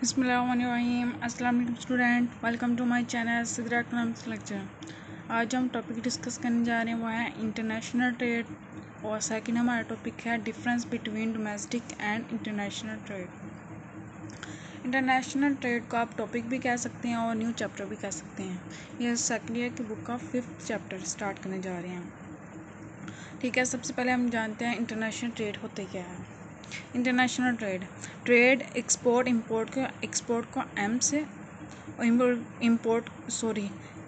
बिस्मिल्लाहिर्रहमानिर्रहीम। अस्सलाम वालेकुम student, welcome to my channel Sidra economics lecture. आज हम टॉपिक डिस्कस करने जा रहे हैं वो है इंटरनेशनल ट्रेड, और सेकंड हमारा टॉपिक है difference between domestic and international trade. International trade को आप टॉपिक भी कह सकते हैं और न्यू चैप्टर भी कह सकते हैं। यह सेकंड ईयर की बुक का 5th चैप्टर स्टार्ट करने जा रहे हैं। ठीक है, सबसे पहले हम जानते हैं इंटरनेशनल ट्रेड होते क्या है। इंटरनेशनल ट्रेड एक्सपोर्ट को एम से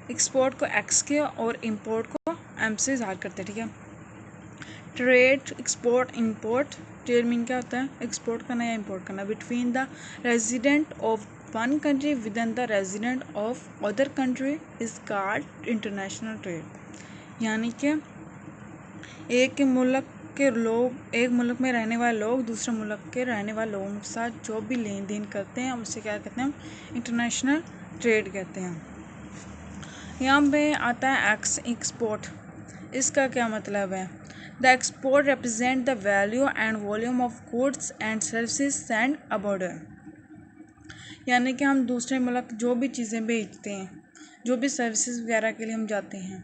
एक्सपोर्ट को एक्स के और इंपोर्ट को एम से ज़ाहिर करते हैं। ठीक है, trade export import. Trade mean क्या होता है? एक्सपोर्ट करना या इंपोर्ट करना between the resident of one country with in the resident of other country is called international trade. यानी कि एक मुल्क में रहने वाले लोग दूसरे मुल्क के रहने वाले लोगों के साथ जो भी लेन देन करते हैं उससे क्या कहते हैं? हम इंटरनेशनल ट्रेड कहते हैं। यहाँ पे आता है एक्सपोर्ट। इसका क्या मतलब है? The export represent the value and volume of goods and services send abroad. यानी कि हम दूसरे मुल्क जो भी चीज़ें बेचते हैं, जो भी सर्विसेज वगैरह के लिए हम जाते हैं,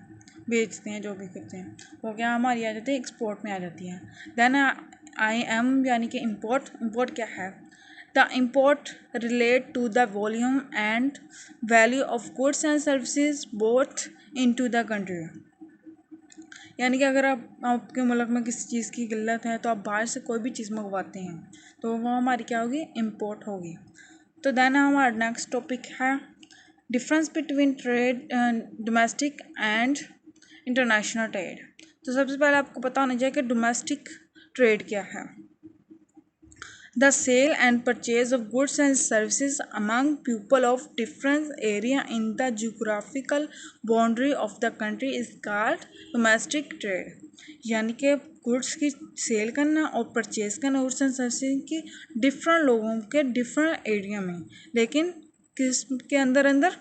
बेचते हैं, जो भी करते हैं, वो क्या हमारी आ जाती है? एक्सपोर्ट में आ जाती है। देन आई एम यानी कि इंपोर्ट क्या है? The import relate to the volume and value of goods and services both into the country. यानी कि अगर आपके मुल्क में किसी चीज़ की किल्लत है तो आप बाहर से कोई भी चीज़ मंगवाते हैं तो वो हमारी क्या होगी? इंपोर्ट होगी। तो देन हमारा नेक्स्ट टॉपिक है difference between trade domestic and international trade. तो सबसे पहले आपको पता होना चाहिए कि डोमेस्टिक ट्रेड क्या है। The sale and purchase of goods and services among people of different area in the geographical boundary of the country is called domestic trade. यानी कि गुड्स की सेल करना और परचेज करना गुड्स एंड सर्विसेज की different लोगों के different area में, लेकिन किस के अंदर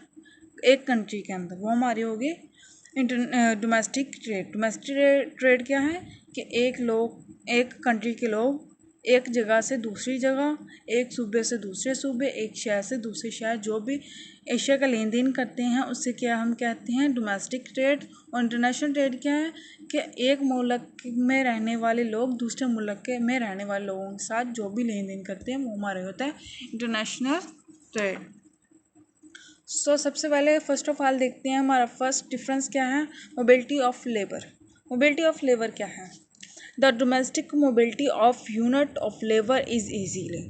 एक कंट्री के अंदर, वो हमारी होगी डोमेस्टिक ट्रेड। डोमेस्टिक ट्रेड क्या है कि एक कंट्री के लोग एक जगह से दूसरी जगह, एक सूबे से दूसरे सूबे, एक शहर से दूसरे शहर जो भी एशिया का लेन देन करते हैं उससे क्या हम कहते हैं? Domestic trade. और इंटरनेशनल ट्रेड क्या है कि एक मुल्क में रहने वाले लोग दूसरे मुल्क के में रहने वाले लोगों के साथ जो भी लेन देन करते हैं वो हमारे होता है इंटरनेशनल ट्रेड। सबसे पहले फर्स्ट ऑफ ऑल देखते हैं हमारा फर्स्ट डिफरेंस क्या है? Mobility of labour. Mobility of labour क्या है? The domestic mobility of unit of labour is easily.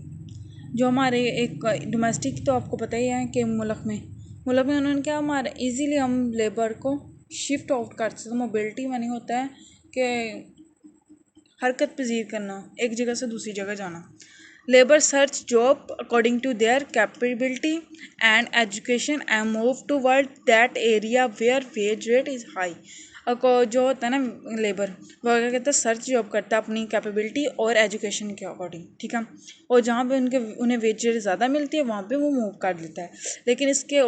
जो हमारे एक डोमेस्टिक, तो आपको पता ही है कि मुल्क में उन्होंने क्या हमारे ईजीली हम लेबर को शिफ्ट आउट कर सकते। मोबिलिटी मानी होता है कि हरकत पजीर करना, एक जगह से दूसरी जगह जाना। Labour search job according to their capability and education and move toward that area where wage rate is high. जो होता है ना लेबर, वो क्या कहता है? सर्च जॉब करता है अपनी कैपेबिलिटी और एजुकेशन के अकॉर्डिंग। ठीक है, और जहाँ पे उन्हें वेज रेट ज़्यादा मिलती है वहाँ पे वो मूव कर लेता है। लेकिन इसके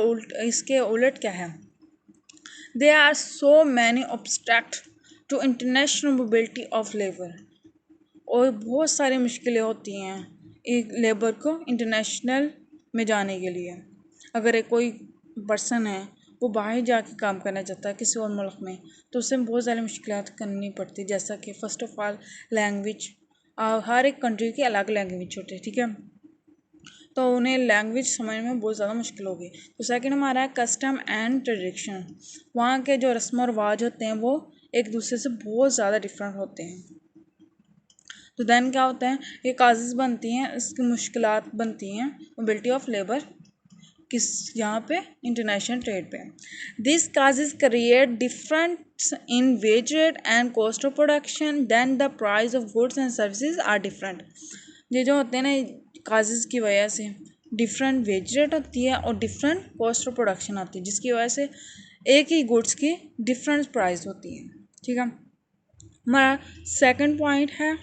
उलट क्या है? They are so many obstruct to international mobility of labour. और बहुत सारी मुश्किलें होती हैं एक लेबर को इंटरनेशनल में जाने के लिए। अगर एक कोई पर्सन है वो बाहर जाके काम करना चाहता है किसी और मुल्क में, तो उससे बहुत सारी मुश्किलात करनी पड़ती है। जैसा कि फ़र्स्ट ऑफ ऑल लैंग्वेज, हर एक कंट्री की अलग लैंग्वेज होती है। ठीक है, तो उन्हें लैंग्वेज समझने में बहुत ज़्यादा मुश्किल होगी। तो सेकंड हमारा है कस्टम एंड ट्रेडिशन। वहाँ के जो रस्म और रिवाज होते हैं वो एक दूसरे से बहुत ज़्यादा डिफरेंट होते हैं। तो देन क्या होता है? ये काजेज़ बनती हैं, इसकी मुश्किलात बनती हैं मोबिलिटी ऑफ लेबर किस यहाँ पे? इंटरनेशनल ट्रेड पे। This causes create difference in wage rate and cost of production, then the price of goods and services are different. ये जो होते हैं ना, काजेज़ की वजह से डिफरेंट वेज रेट होती है और डिफरेंट कॉस्ट ऑफ प्रोडक्शन आती है, जिसकी वजह से एक ही गुड्स की डिफरेंट प्राइस होती है। ठीक है, हमारा सेकंड पॉइंट है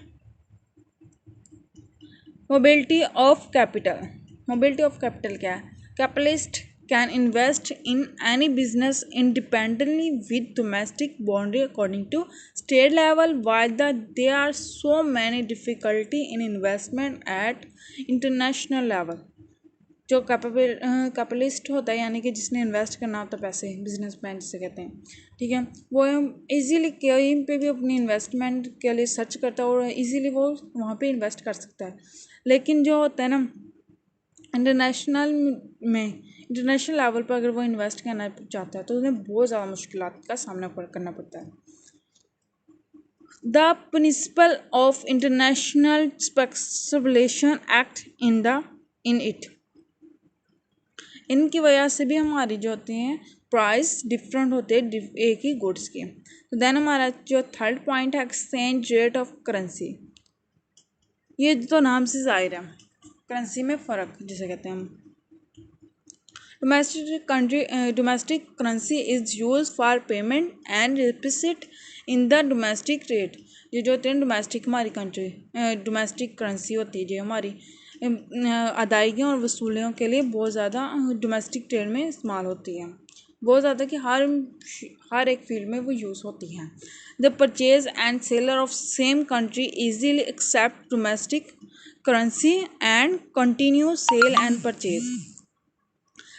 mobility of capital. Mobility of capital क्या है? Capitalist can invest in any business independently with domestic boundary according to state level, while there are so many difficulty in investment at international level. जो capitalist होता है यानी कि जिसने invest करना होता है पैसे, बिजनेसमैन जिसे कहते हैं, ठीक है, वो इजीली कहीं पे भी अपनी इन्वेस्टमेंट के लिए सर्च करता है और इजीली वो वहाँ पे इन्वेस्ट कर सकता है। लेकिन जो होता है ना इंटरनेशनल लेवल पर अगर वो इन्वेस्ट करना चाहता है तो उन्हें बहुत ज़्यादा मुश्किलात का सामना करना पड़ता है। The principle of international speculation act in it. इनकी वजह से भी हमारी जो होती हैं प्राइस डिफरेंट होते हैं एक ही गुड्स के। तो देन हमारा जो थर्ड पॉइंट है एक्सचेंज रेट ऑफ करेंसी। ये तो नाम से जाहिर है, करेंसी में फ़र्क जिसे कहते हैं हम। Domestic currency is use for payment and represent in the domestic rate. ये जो होते हैं डोमेस्टिक हमारी कंट्री डोमेस्टिक करेंसी होती है जो हमारी अदायगियों और वसूलियों के लिए बहुत ज़्यादा डोमेस्टिक ट्रेड में इस्तेमाल होती है, बहुत ज़्यादा कि हर एक फील्ड में वो यूज़ होती हैं। The purchase and seller of same country easily accept domestic currency and continue sale and purchase.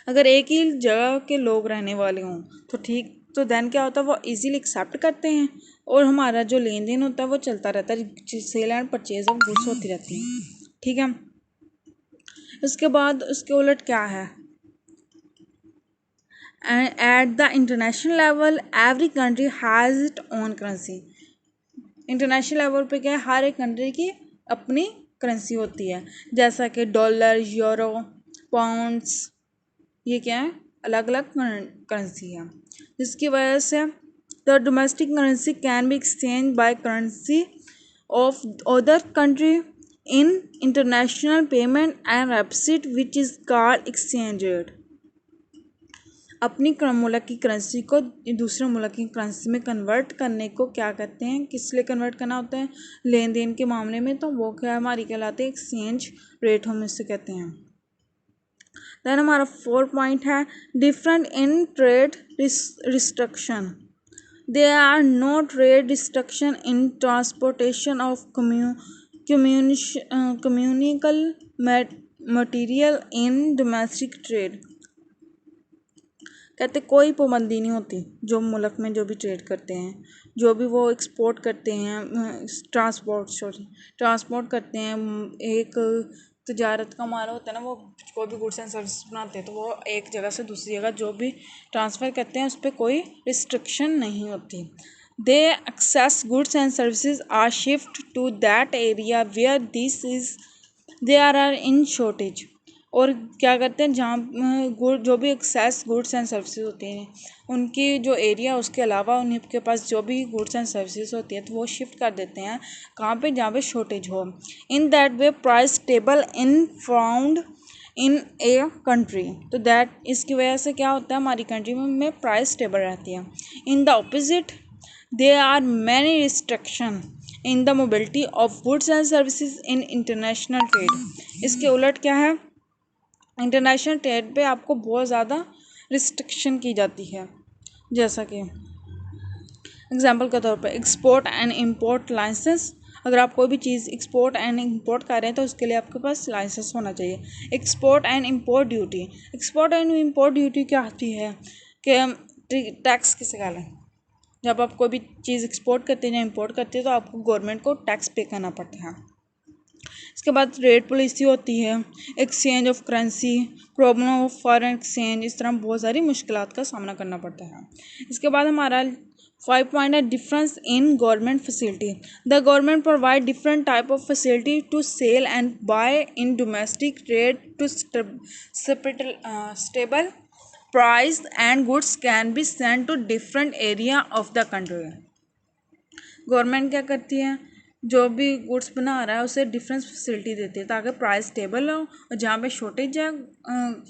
अगर एक ही जगह के लोग रहने वाले हों तो ठीक, तो देन क्या होता है वो इजीली एक्सेप्ट करते हैं और हमारा जो लेन देन होता है वो चलता रहता है, sale and purchase of goods होती रहती है, ठीक है। इसके बाद उसके उलट क्या है, at the international level every country has it own currency. International level पे क्या है, हर एक कंट्री की अपनी करेंसी होती है, जैसा कि डॉलर, यूरो, पाउंड्स, ये क्या है अलग अलग करेंसी है, जिसकी वजह से the domestic currency can be exchange bye currency of other country in international payment and receipt which is called exchange rate. अपनी मुल्क की करेंसी को दूसरे मुल्क की करेंसी में कन्वर्ट करने को क्या कहते हैं, किस लिए कन्वर्ट करना होता है, लेन देन के मामले में, तो वो क्या हमारी कहलाते हैं एक्सचेंज रेट, हम इससे कहते हैं। देन हमारा 4 पॉइंट है different in trade restriction. There are no trade restriction in transportation of commercial material in domestic trade. कहते कोई पाबंदी नहीं होती, जो मुल्क में जो भी ट्रेड करते हैं, जो भी वो एक्सपोर्ट करते हैं, ट्रांसपोर्ट करते हैं, एक तजारत का माल होता है ना, वो कोई भी गुड्स एंड सर्विस बनाते हैं तो वो एक जगह से दूसरी जगह जो भी ट्रांसफ़र करते हैं उस पर कोई रिस्ट्रिक्शन नहीं होती। They excess goods and services are shift to that area where this is they are in shortage. और क्या करते हैं जहाँ जो भी एक्सेस गुड्स एंड सर्विसेज होती हैं उनकी जो एरिया उसके अलावा उनके पास जो भी गुड्स एंड सर्विसेज होती है तो वो शिफ्ट कर देते हैं कहाँ पे, जहाँ पे शॉर्टेज हो। In that way price stable in found in a country. तो दैट इसकी वजह से क्या होता है हमारी कंट्री में प्राइस स्टेबल रहती है। In the opposite there are many restriction in the mobility of goods and services in international trade. इसके उलट क्या है, इंटरनेशनल ट्रेड पे आपको बहुत ज़्यादा रिस्ट्रिक्शन की जाती है, जैसा कि एग्जांपल के तौर पे एक्सपोर्ट एंड इंपोर्ट लाइसेंस। अगर आप कोई भी चीज़ एक्सपोर्ट एंड इंपोर्ट कर रहे हैं तो उसके लिए आपके पास लाइसेंस होना चाहिए। Export and import duty. Export and import duty क्या होती है कि टैक्स किसे कहते हैं, जब आप कोई भी चीज़ एक्सपोर्ट करते हैं या इंपोर्ट करते हैं तो आपको गवर्नमेंट को टैक्स पे करना पड़ता है। इसके बाद ट्रेड पॉलिसी होती है, exchange of currency, problem of foreign exchange, इस तरह बहुत सारी मुश्किलात का सामना करना पड़ता है। इसके बाद हमारा 5 पॉइंट है difference in government facility. The government provide different type of facility to sale and buy in domestic trade to stable price and goods can be send to different area of the country. Government क्या करती है, जो भी goods बना रहा है उसे difference facility देती है ताकि प्राइस स्टेबल हो, और जहाँ पे शॉर्टेज है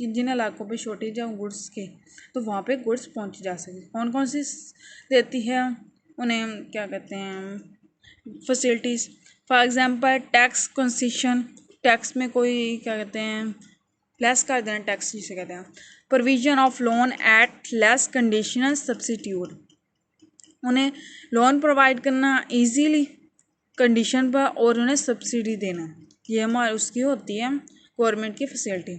जिन इलाकों पे शॉर्टेज है गुड्स के तो वहाँ पे गुड्स पहुँची जा सके। कौन कौन सी देती है उन्हें क्या कहते हैं facilities, for example tax concession, tax में कोई क्या कहते हैं लेस कर देना, टैक्स जिसे कहते हैं। Provision of loan eight less conditional substitute, उन्हें लोन प्रोवाइड करना इजीली कंडीशन पर और उन्हें सब्सिडी देना, ये हमारी उसकी होती है गवर्नमेंट की facility.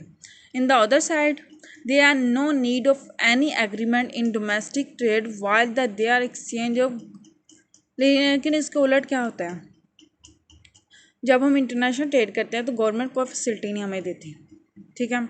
In the other side they are no need of any agreement in domestic trade while the they are exchange of. लेकिन इसके उलट क्या होता है, जब हम इंटरनेशनल ट्रेड करते हैं तो गवर्नमेंट कोई फैसिलिटी नहीं हमें देती, ठीक है।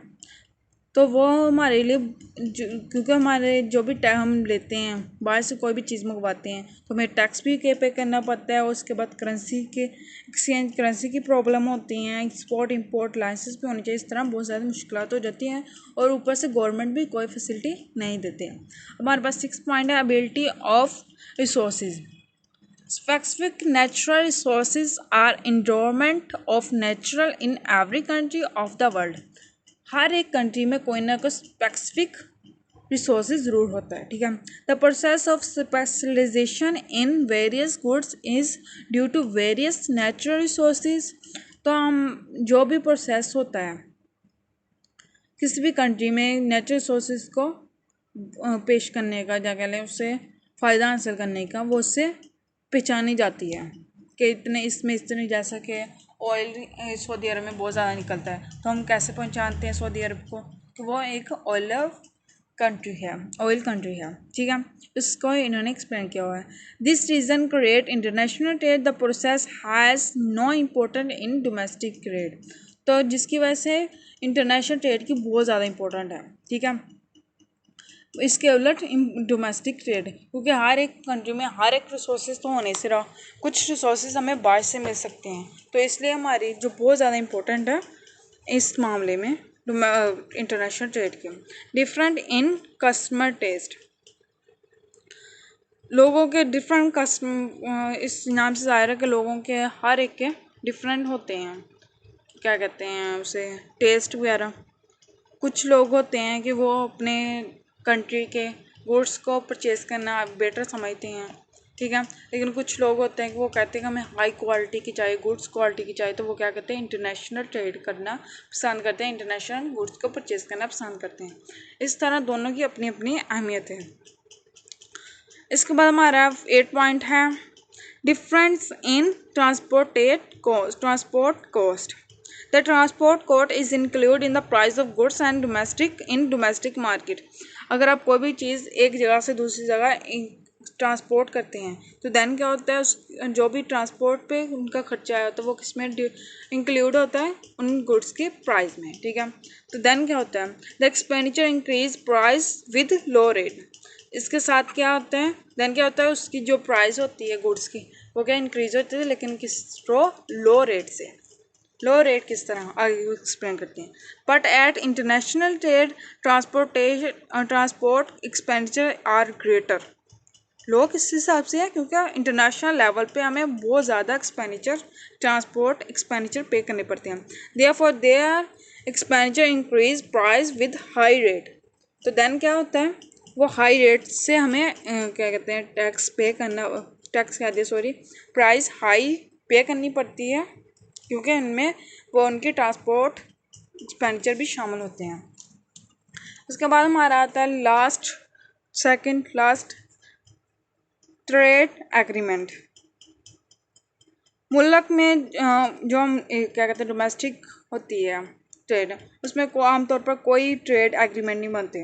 तो वो हमारे लिए क्योंकि हमारे जो भी हम लेते हैं बाहर से कोई भी चीज़ मंगवाते हैं तो हमें टैक्स भी पे करना पड़ता है, और उसके बाद करेंसी के एक्सचेंज करेंसी की प्रॉब्लम होती हैं, एक्सपोर्ट इंपोर्ट लाइसेंस भी होनी चाहिए, इस तरह बहुत ज़्यादा मुश्किलात हो जाती हैं, और ऊपर से गवर्नमेंट भी कोई फैसिलिटी नहीं देते हैं। हमारे पास 6 पॉइंट है ability of resources. Specific natural resources are endowment of natural in every country of the world। हर एक कंट्री में कोई ना कोई स्पेसिफिक रिसोर्सेज ज़रूर होता है, ठीक है। The process of specialisation in various goods is due to various natural resources. तो हम जो भी प्रोसेस होता है किसी भी कंट्री में नेचुरल रिसोर्सेज को पेश करने का, क्या कहते हैं, उससे फ़ायदा हासिल करने का, वो उससे पहचानी जाती है कि इतने इसमें इतने, जैसा कि ऑयल सऊदी अरब में बहुत ज़्यादा निकलता है, तो हम कैसे पहचानते हैं सऊदी अरब को कि वो एक ऑयल कंट्री है, ठीक है। इसको इन्होंने एक्सप्लेन किया हुआ है। This reason create international trade the process has know important in domestic trade. तो जिसकी वजह से इंटरनेशनल ट्रेड की बहुत ज़्यादा इंपॉर्टेंट है, ठीक है। इसके उलट डोमेस्टिक ट्रेड, क्योंकि हर एक कंट्री में हर एक रिसोर्सेज तो होने से रहा, कुछ रिसोर्सेज हमें बाहर से मिल सकते हैं, तो इसलिए हमारी जो बहुत ज़्यादा इंपॉर्टेंट है इस मामले में इंटरनेशनल ट्रेड के। डिफरेंट इन कस्टमर टेस्ट, लोगों के डिफरेंट कस्टमर, इस नाम से ज़ाहिर है कि लोगों के हर एक के डिफरेंट होते हैं, क्या कहते हैं उसे, टेस्ट वगैरह। कुछ लोग होते हैं कि वो अपने कंट्री के गुड्स को परचेज़ करना बेटर समझते हैं, ठीक है। लेकिन कुछ लोग होते हैं कि वो कहते हैं कि हमें हाई क्वालिटी की चाहिए, गुड्स क्वालिटी की चाहिए, तो वो क्या करते हैं, इंटरनेशनल ट्रेड करना पसंद करते हैं, इंटरनेशनल गुड्स को परचेज़ करना पसंद करते हैं। इस तरह दोनों की अपनी अपनी अहमियत है। इसके बाद हमारा 8 पॉइंट है difference in transport cost. The transport cost is included in the price of goods and domestic market। अगर आप कोई भी चीज़ एक जगह से दूसरी जगह ट्रांसपोर्ट करते हैं तो देन क्या होता है, उस जो भी ट्रांसपोर्ट पे उनका खर्चा आया तो वो किस में इंक्लूड होता है, उन गुड्स के प्राइस में, ठीक है। तो देन क्या होता है, the expenditure increase price with low rate. इसके साथ क्या होता है, देन क्या होता है, उसकी जो प्राइस होती है गुड्स की वो क्या इंक्रीज होती है, लेकिन किस लो रेट से। लो रेट किस तरह आगे एक्सप्लेन करते हैं। But at international trade transport expenditure are greater. लो किस हिसाब से है, क्योंकि इंटरनेशनल लेवल पे हमें बहुत ज़्यादा ट्रांसपोर्ट एक्सपेंडिचर पे करने पड़ते हैं। Therefore there expenditure increase price with high rate. तो देन क्या होता है, वो हाई रेट से हमें क्या कहते हैं, प्राइस हाई पे करनी पड़ती है, क्योंकि इनमें वो उनके ट्रांसपोर्ट एक्सपेंडिचर भी शामिल होते हैं। उसके बाद हमारा आता है लास्ट ट्रेड एग्रीमेंट। मुल्क में जो हम क्या कहते हैं डोमेस्टिक होती है ट्रेड, उसमें आमतौर पर कोई ट्रेड एग्रीमेंट नहीं बनते,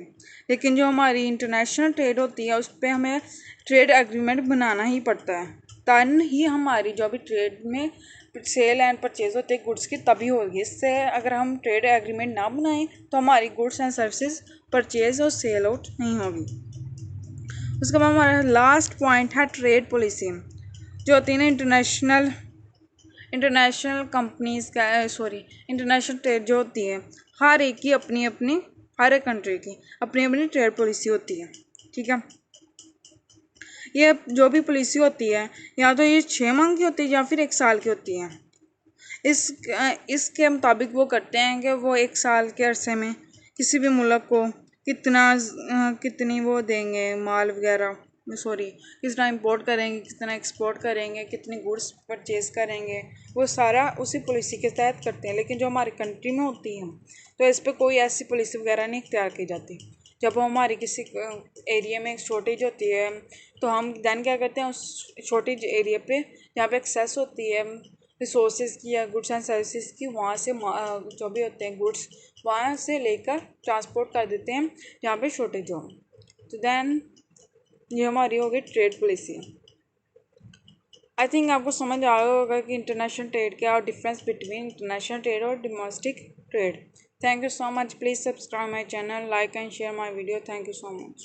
लेकिन जो हमारी इंटरनेशनल ट्रेड होती है उस पर हमें ट्रेड एग्रीमेंट बनाना ही पड़ता है, तन ही हमारी जो भी ट्रेड में सेल एंड परचेज होते हैं गुड्स की तभी होगी। इससे अगर हम ट्रेड एग्रीमेंट ना बनाएं तो हमारी गुड्स एंड सर्विसेज परचेज और सेल आउट नहीं होगी। उसके बाद हमारा लास्ट पॉइंट है ट्रेड पॉलिसी, जो होती है ना इंटरनेशनल कंपनीज का इंटरनेशनल ट्रेड जो होती है, हर एक की अपनी अपनी, हर एक कंट्री की अपनी अपनी ट्रेड पॉलिसी होती है, ठीक है। ये जो भी पॉलिसी होती है या तो ये 6 माह की होती है या फिर 1 साल की होती है। इसके मुताबिक वो करते हैं कि वो 1 साल के अरसे में किसी भी मुल्क को कितनी वो देंगे माल वगैरह, कितना इंपोर्ट करेंगे, कितना एक्सपोर्ट करेंगे, कितनी गुड्स परचेज़ करेंगे, वो सारा उसी पॉलिसी के तहत करते हैं। लेकिन जो हमारी कंट्री में होती है तो इस पर कोई ऐसी पॉलिसी वगैरह नहीं इख्तियार की जाती। जब हमारी किसी एरिया में एक शॉर्टेज होती है तो हम दैन क्या करते हैं, उस शॉर्टेज एरिया पे जहाँ पे एक्सेस होती है रिसोर्सेज की या गुड्स एंड सर्विसेज की, वहाँ से जो भी होते हैं गुड्स वहाँ से लेकर ट्रांसपोर्ट कर देते हैं जहाँ पे शॉर्टेज हो। तो दैन ये हमारी हो गई ट्रेड पॉलिसी। आई थिंक आपको समझ आ रहा होगा कि इंटरनेशनल ट्रेड क्या और डिफरेंस बिटवीन इंटरनेशनल ट्रेड और domestic trade. Thank you so much. Please subscribe my channel, like and share my video. Thank you so much.